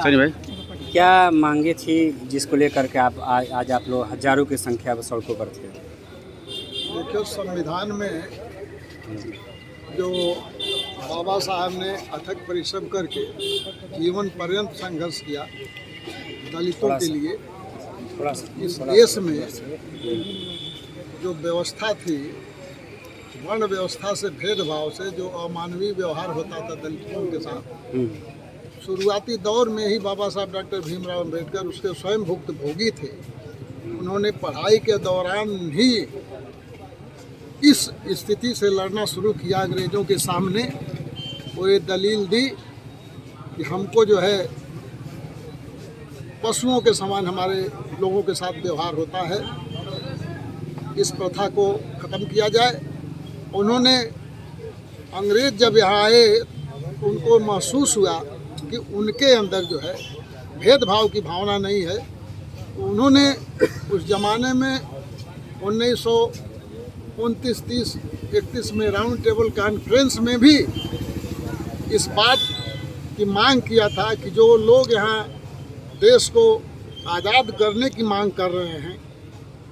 सनी भाई, क्या मांगे थी जिसको लेकर के आप आज आप लोग हजारों की संख्या में सड़कों पर थे? देखिए, संविधान में जो बाबा साहब ने अथक परिश्रम करके जीवन पर्यंत संघर्ष किया दलितों के लिए, इस देश में जो व्यवस्था थी, वर्ण व्यवस्था से भेदभाव से जो अमानवीय व्यवहार होता था दलितों के साथ, शुरुआती दौर में ही बाबा साहब डॉक्टर भीमराव अंबेडकर उसके स्वयं भुक्तभोगी थे। उन्होंने पढ़ाई के दौरान ही इस स्थिति से लड़ना शुरू किया अंग्रेज़ों के सामने। वो ये दलील दी कि हमको जो है पशुओं के समान हमारे लोगों के साथ व्यवहार होता है, इस प्रथा को ख़त्म किया जाए। उन्होंने अंग्रेज़ जब यहाँ आए उनको महसूस हुआ कि उनके अंदर जो है भेदभाव की भावना नहीं है। उन्होंने उस ज़माने में 1929, 30, 31 में राउंड टेबल कॉन्फ्रेंस में भी इस बात की मांग किया था कि जो लोग यहाँ देश को आज़ाद करने की मांग कर रहे हैं,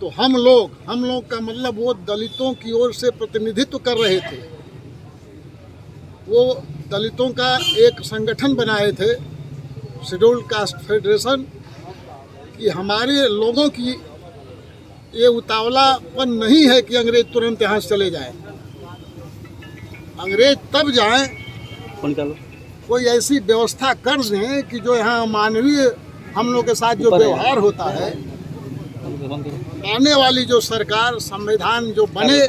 तो हम लोग का मतलब वो दलितों की ओर से प्रतिनिधित्व कर रहे थे। वो दलितों का एक संगठन बनाए थे, शेड्यूल्ड कास्ट फेडरेशन, कि हमारे लोगों की ये उतावलापन नहीं है कि अंग्रेज तुरंत यहाँ से चले जाएं। अंग्रेज तब जाएं कोई ऐसी व्यवस्था कर दें कि जो यहाँ मानवीय हम लोग के साथ जो व्यवहार होता है, आने वाली जो सरकार संविधान जो बने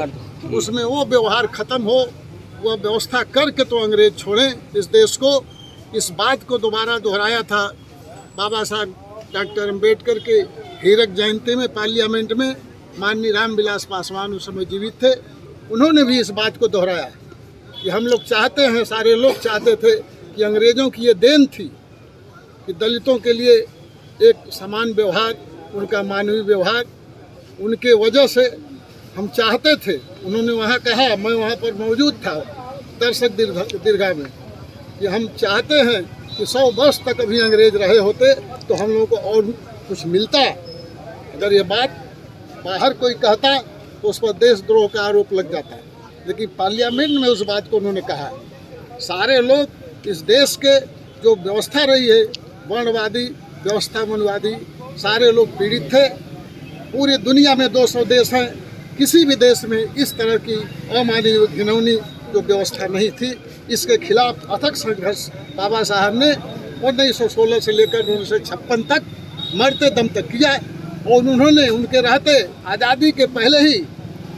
उसमें वो व्यवहार खत्म हो, वह व्यवस्था करके तो अंग्रेज छोड़ें इस देश को। इस बात को दोबारा दोहराया था बाबा साहब डॉक्टर अंबेडकर के हीरक जयंती में पार्लियामेंट में। माननीय रामविलास पासवान उस समय जीवित थे, उन्होंने भी इस बात को दोहराया कि हम लोग चाहते हैं, सारे लोग चाहते थे कि अंग्रेज़ों की ये देन थी कि दलितों के लिए एक समान व्यवहार, उनका मानवीय व्यवहार, उनके वजह से हम चाहते थे। उन्होंने वहाँ कहा, मैं वहाँ पर मौजूद था दर्शक दीर्घा में, कि हम चाहते हैं कि 100 वर्ष तक अभी अंग्रेज रहे होते तो हम लोगों को और कुछ मिलता। अगर ये बात बाहर कोई कहता तो उस पर देशद्रोह का आरोप लग जाता, लेकिन पार्लियामेंट में उस बात को उन्होंने कहा। सारे लोग इस देश के जो व्यवस्था रही है, वर्णवादी व्यवस्था, मनवादी, सारे लोग पीड़ित थे। पूरी दुनिया में 200 देश हैं, किसी भी देश में इस तरह की अमानवीय घिनौनी जो व्यवस्था नहीं थी। इसके खिलाफ अथक संघर्ष बाबा साहब ने 1916 से लेकर 1956 तक मरते दम तक किया। और उन्होंने उनके रहते आज़ादी के पहले ही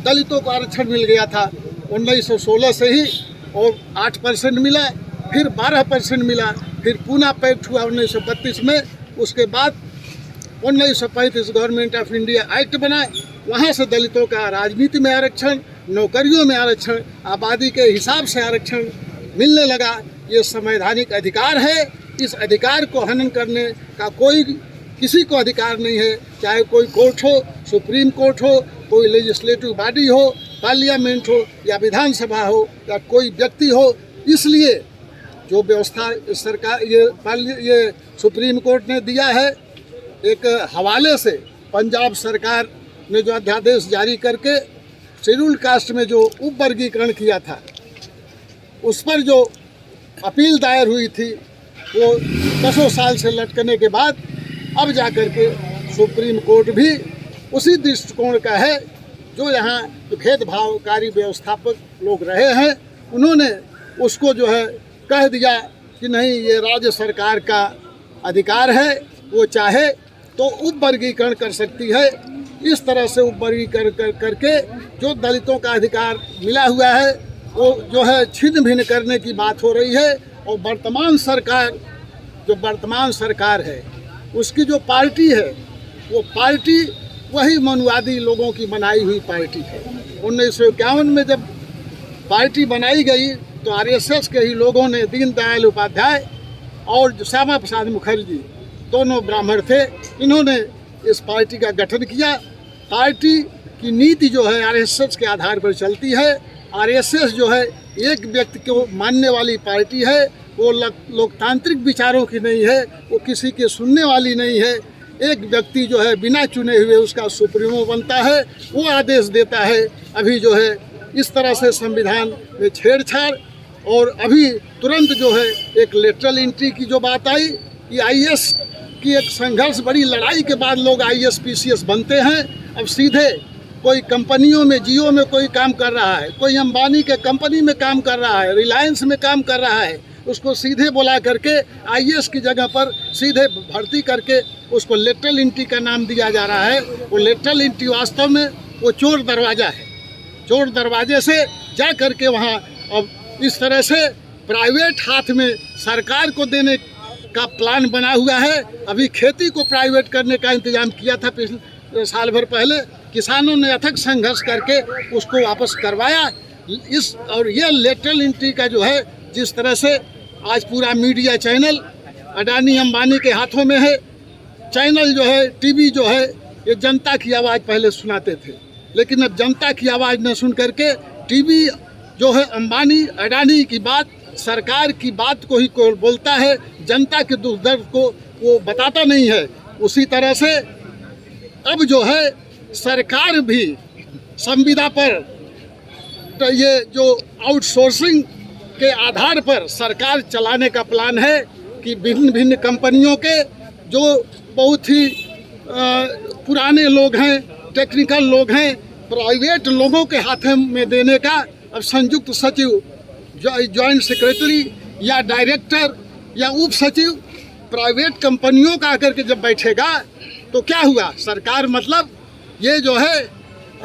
दलितों को आरक्षण मिल गया था 1916 से ही, और 8% मिला, फिर 12% मिला, फिर पूना पैक्ट हुआ 1932 में। उसके बाद 1935 गवर्नमेंट ऑफ इंडिया एक्ट बनाए, वहाँ से दलितों का राजनीति में आरक्षण, नौकरियों में आरक्षण, आबादी के हिसाब से आरक्षण मिलने लगा। ये संवैधानिक अधिकार है, इस अधिकार को हनन करने का किसी को अधिकार नहीं है, चाहे कोई कोर्ट हो, सुप्रीम कोर्ट हो, कोई लेजिस्लेटिव बॉडी हो, पार्लियामेंट हो या विधानसभा हो या कोई व्यक्ति हो। इसलिए जो व्यवस्था सरकार ये सुप्रीम कोर्ट ने दिया है, एक हवाले से पंजाब सरकार ने जो अध्यादेश जारी करके शेड्यूल्ड कास्ट में जो उप वर्गीकरण किया था, उस पर जो अपील दायर हुई थी, वो 10 साल से लटकने के बाद अब जाकर के सुप्रीम कोर्ट भी उसी दृष्टिकोण का है। जो यहाँ भेदभावकारी व्यवस्थापक लोग रहे हैं, उन्होंने उसको जो है कह दिया कि नहीं, ये राज्य सरकार का अधिकार है, वो चाहे तो उप वर्गीकरण कर सकती है। इस तरह से उप वर्गीकरण करके जो दलितों का अधिकार मिला हुआ है वो जो है छिन्न भिन्न करने की बात हो रही है। और वर्तमान सरकार है, उसकी जो पार्टी है, वो पार्टी वही मनुवादी लोगों की बनाई हुई पार्टी है। 1951 में जब पार्टी बनाई गई तो आरएसएस के ही लोगों ने, दीनदयाल उपाध्याय और श्यामा प्रसाद मुखर्जी दोनों ब्राह्मण थे, इन्होंने इस पार्टी का गठन किया। पार्टी की नीति जो है आरएसएस के आधार पर चलती है। आरएसएस जो है एक व्यक्ति को मानने वाली पार्टी है, वो लोकतांत्रिक विचारों की नहीं है, वो किसी के सुनने वाली नहीं है। एक व्यक्ति जो है बिना चुने हुए उसका सुप्रीमो बनता है, वो आदेश देता है। अभी जो है इस तरह से संविधान में छेड़छाड़, और अभी तुरंत जो है एक लेटरल एंट्री की जो बात आई, कि आईएएस की एक संघर्ष, बड़ी लड़ाई के बाद लोग आईएएस पीसीएस बनते हैं। अब सीधे कोई कंपनियों में, जियो में कोई काम कर रहा है, कोई अंबानी के कंपनी में काम कर रहा है, रिलायंस में काम कर रहा है, उसको सीधे बुला करके आईएएस की जगह पर सीधे भर्ती करके उसको लेटरल एंट्री का नाम दिया जा रहा है। वो लेटरल एंट्री वास्तव में वो चोर दरवाज़ा है। चोर दरवाजे से जा करके वहाँ अब इस तरह से प्राइवेट हाथ में सरकार को देने का प्लान बना हुआ है। अभी खेती को प्राइवेट करने का इंतजाम किया था पिछले साल भर पहले, किसानों ने अथक संघर्ष करके उसको वापस करवाया। और ये लेटरल एंट्री का जो है, जिस तरह से आज पूरा मीडिया चैनल अडानी अंबानी के हाथों में है, चैनल जो है, टीवी जो है, ये जनता की आवाज़ पहले सुनाते थे, लेकिन अब जनता की आवाज़ न सुन करके टीवी जो है अंबानी अडानी की बात, सरकार की बात को ही कोई बोलता है, जनता के दुख दर्द को वो बताता नहीं है। उसी तरह से अब जो है सरकार भी संविदा पर, तो ये जो आउटसोर्सिंग के आधार पर सरकार चलाने का प्लान है, कि भिन्न भिन्न कंपनियों के जो बहुत ही पुराने लोग हैं, टेक्निकल लोग हैं, प्राइवेट लोगों के हाथों में देने का। अब संयुक्त सचिव, जॉइंट सेक्रेटरी या डायरेक्टर या उप सचिव प्राइवेट कंपनियों का आकर के जब बैठेगा तो क्या हुआ? सरकार मतलब ये जो है,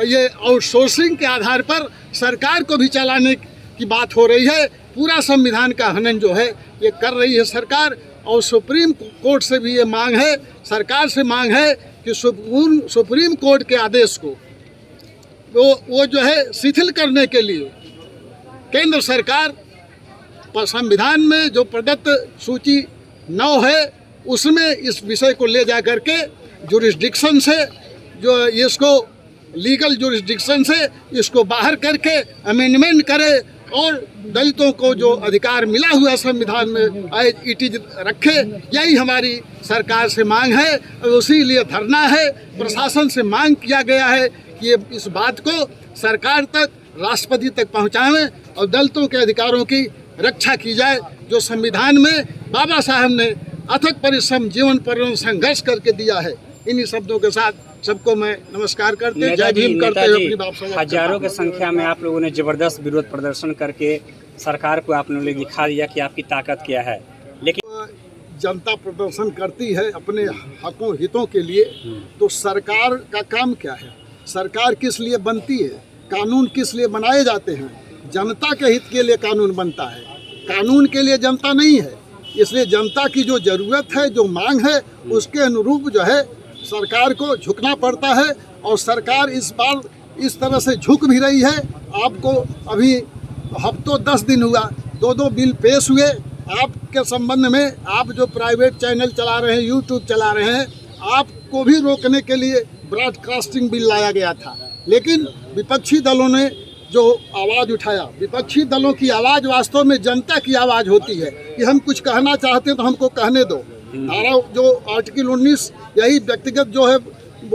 ये आउटसोर्सिंग के आधार पर सरकार को भी चलाने की बात हो रही है। पूरा संविधान का हनन जो है ये कर रही है सरकार। और सुप्रीम कोर्ट से भी ये मांग है, सरकार से मांग है कि सुप्रीम कोर्ट के आदेश को वो जो है शिथिल करने के लिए केंद्र सरकार संविधान में जो प्रदत्त सूची 9 है उसमें इस विषय को ले जा करके जुरिस्डिक्शन से, जो इसको लीगल जुरिस्डिक्शन से इसको बाहर करके अमेंडमेंट करे, और दलितों को जो अधिकार मिला हुआ संविधान में इट इज रखे। यही हमारी सरकार से मांग है, और उसी लिए धरना है। प्रशासन से मांग किया गया है कि ये इस बात को सरकार तक, राष्ट्रपति तक पहुंचाएं और दलितों के अधिकारों की रक्षा की जाए, जो संविधान में बाबा साहब ने अथक परिश्रम, जीवन पर्यंत संघर्ष करके दिया है। इन्हीं शब्दों के साथ सबको मैं नमस्कार करते हैं, जय भीम करते हुए अपनी बात समाप्त। हजारों की संख्या में आप लोगों ने जबरदस्त विरोध प्रदर्शन करके सरकार को आप लोगों ने दिखा दिया कि आपकी ताकत क्या है। लेकिन जनता प्रदर्शन करती है अपने हकों हितों के लिए, तो सरकार का काम क्या है? सरकार किस लिए बनती है? कानून किस लिए बनाए जाते हैं? जनता के हित के लिए कानून बनता है, कानून के लिए जनता नहीं है। इसलिए जनता की जो ज़रूरत है, जो मांग है, उसके अनुरूप जो है सरकार को झुकना पड़ता है। और सरकार इस बार इस तरह से झुक भी रही है। आपको अभी हफ्तों 10 दिन हुआ, 2 बिल पेश हुए आपके संबंध में। आप जो प्राइवेट चैनल चला रहे हैं, यूट्यूब चला रहे हैं, आपको भी रोकने के लिए ब्रॉडकास्टिंग बिल लाया गया था। लेकिन विपक्षी दलों ने जो आवाज़ उठाया, विपक्षी दलों की आवाज़ वास्तव में जनता की आवाज़ होती है कि हम कुछ कहना चाहते हैं तो हमको कहने दो। धारा जो आर्टिकल 19 यही व्यक्तिगत जो है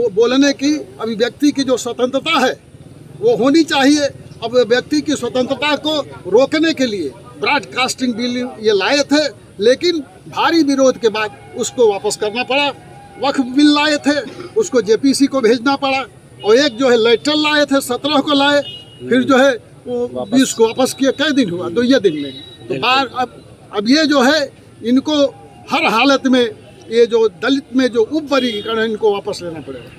बोलने की, अभिव्यक्ति की जो स्वतंत्रता है वो होनी चाहिए। अब व्यक्ति की स्वतंत्रता को रोकने के लिए ब्रॉडकास्टिंग बिल ये लाए थे, लेकिन भारी विरोध के बाद उसको वापस करना पड़ा। वक्फ बिल लाए थे, उसको जेपीसी को भेजना पड़ा। और एक जो है लेटरल लाए थे, 17 को लाए, फिर जो है वो 20 को वापस किए। कई दिन हुआ? 2 दिन में। तो बार अब ये जो है इनको हर हालत में, ये जो दलित में जो उपवर्गीकरण है, इनको वापस लेना पड़ेगा।